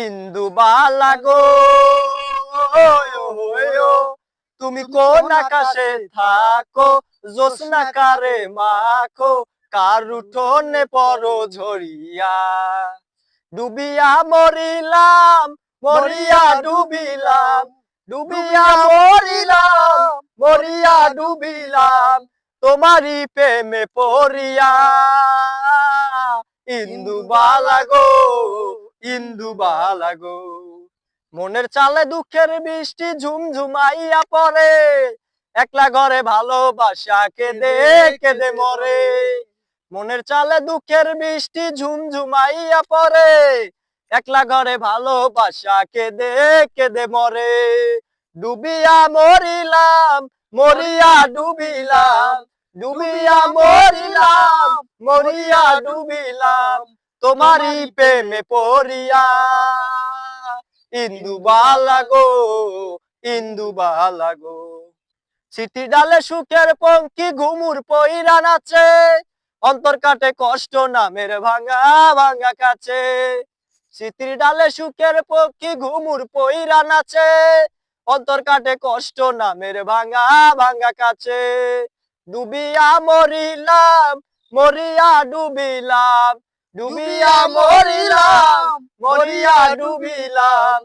ইন্দু বালা গো, তুমি কোন আকাশে থাকো, জ্যোৎস্না কারে মাখো, কার উঠোনে পড়ো ঝরিয়া। ডুবিয়া মরিলাম, মরিয়া ডুবিলাম, ডুবিয়া মরিলাম, মরিয়া ডুবিলাম, তোমারই প্রেমে পড়িয়া। ইন্দু বালা গো, ইন্দু বালা গো। মনের চালে দুঃখের বৃষ্টি ঝুমঝুমাইয়া পড়ে, একলা ঘরে ভালোবাসা কেঁদে কেঁদে মরে। মনের চালে দুঃখের বৃষ্টি ঝুমঝুমাইয়া পড়ে, একলা ঘরে ভালোবাসা কেঁদে কেঁদে মরে। ডুবিয়া মরিলাম, মরিয়া ডুবিলাম, ডুবিয়া মরিলাম, মরিয়া ডুবিলাম, তোমারই প্রেমে পড়িয়া। ইন্দু বালা গো, ইন্দু বালা গো। চিঠি ডালে সুখের পঙ্কি ঘুমুর পইরা নাচে, অন্তর কাটে কষ্ট নামের ভাঙা ভাঙা কাছে। স্মৃতির ডালে সুখের পঙ্কি ঘুমুর পইরা নাচে, অন্তর কাটে কষ্ট নামের ভাঙা ভাঙা কাছে। ডুবিয়া মরিলাম, মরিয়া ডুবিলাম, ডুবিয়া মরিলাম, মরিয়া ডুবিলাম,